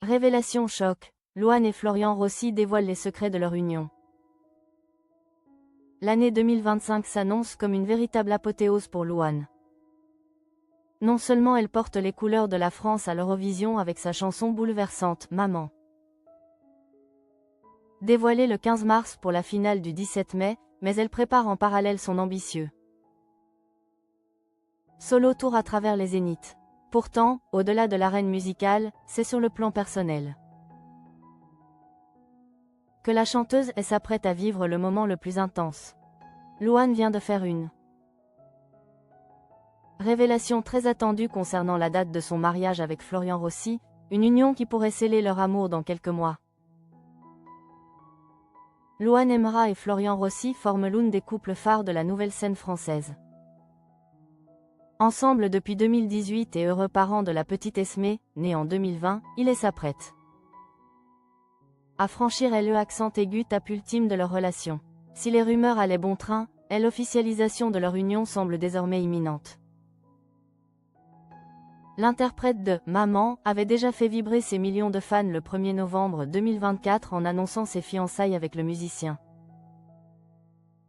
Révélation choc, Louane et Florian Rossi dévoilent les secrets de leur union. L'année 2025 s'annonce comme une véritable apothéose pour Louane. Non seulement elle porte les couleurs de la France à l'Eurovision avec sa chanson bouleversante « Maman ». Dévoilée le 15 mars pour la finale du 17 mai, mais elle prépare en parallèle son ambitieux solo tour à travers les zéniths. Pourtant, au-delà de l'arène musicale, c'est sur le plan personnel que la chanteuse s'apprête à vivre le moment le plus intense. Louane vient de faire une révélation très attendue concernant la date de son mariage avec Florian Rossi, une union qui pourrait sceller leur amour dans quelques mois. Louane Emra et Florian Rossi forment l'une des couples phares de la nouvelle scène française. Ensemble depuis 2018 et heureux parents de la petite Esmé, née en 2020, ils s'apprêtent à franchir le accent aigu tape ultime de leur relation. Si les rumeurs allaient bon train, l'officialisation de leur union semble désormais imminente. L'interprète de « Maman » avait déjà fait vibrer ses millions de fans le 1er novembre 2024 en annonçant ses fiançailles avec le musicien.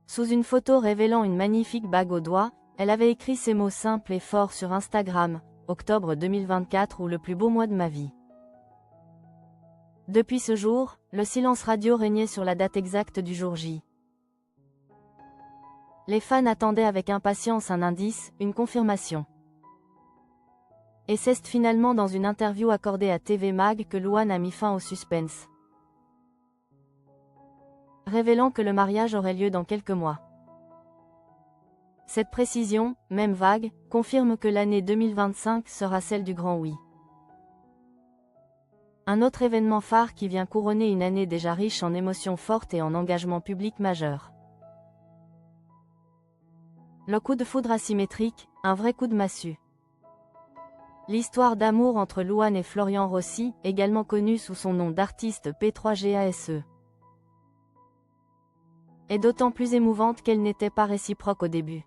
Sous une photo révélant une magnifique bague au doigt, elle avait écrit ces mots simples et forts sur Instagram, octobre 2024 ou le plus beau mois de ma vie. Depuis ce jour, le silence radio régnait sur la date exacte du jour J. Les fans attendaient avec impatience un indice, une confirmation. Et c'est finalement dans une interview accordée à TV Mag que Louane a mis fin au suspense, révélant que le mariage aurait lieu dans quelques mois. Cette précision, même vague, confirme que l'année 2025 sera celle du grand oui. Un autre événement phare qui vient couronner une année déjà riche en émotions fortes et en engagements publics majeurs. Le coup de foudre asymétrique, un vrai coup de massue. L'histoire d'amour entre Louane et Florian Rossi, également connu sous son nom d'artiste P3GASE, est d'autant plus émouvante qu'elle n'était pas réciproque au début.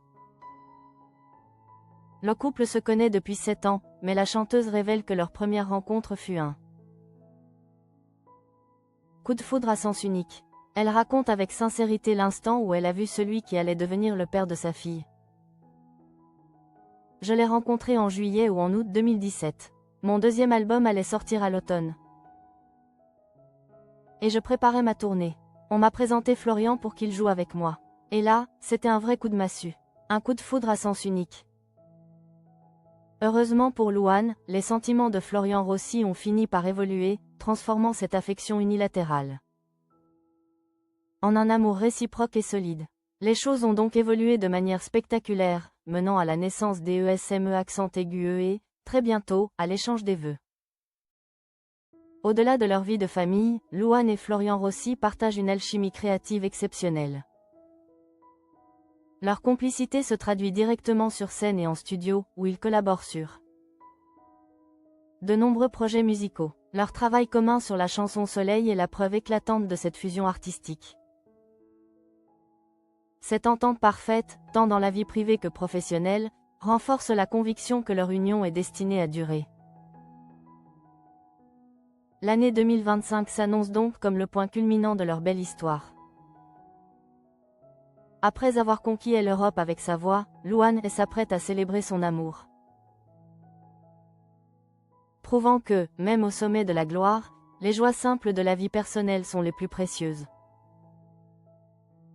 Le couple se connaît depuis 7 ans, mais la chanteuse révèle que leur première rencontre fut un coup de foudre à sens unique. Elle raconte avec sincérité l'instant où elle a vu celui qui allait devenir le père de sa fille. Je l'ai rencontré en juillet ou en août 2017. Mon deuxième album allait sortir à l'automne. Et je préparais ma tournée. On m'a présenté Florian pour qu'il joue avec moi. Et là, c'était un vrai coup de massue. Un coup de foudre à sens unique. Heureusement pour Louane, les sentiments de Florian Rossi ont fini par évoluer, transformant cette affection unilatérale en un amour réciproque et solide. Les choses ont donc évolué de manière spectaculaire, menant à la naissance des ESME accent aigu et, très bientôt, à l'échange des vœux. Au-delà de leur vie de famille, Louane et Florian Rossi partagent une alchimie créative exceptionnelle. Leur complicité se traduit directement sur scène et en studio, où ils collaborent sur de nombreux projets musicaux. Leur travail commun sur la chanson Soleil est la preuve éclatante de cette fusion artistique. Cette entente parfaite, tant dans la vie privée que professionnelle, renforce la conviction que leur union est destinée à durer. L'année 2025 s'annonce donc comme le point culminant de leur belle histoire. Après avoir conquis l'Europe avec sa voix, Louane s'apprête à célébrer son amour. Prouvant que, même au sommet de la gloire, les joies simples de la vie personnelle sont les plus précieuses.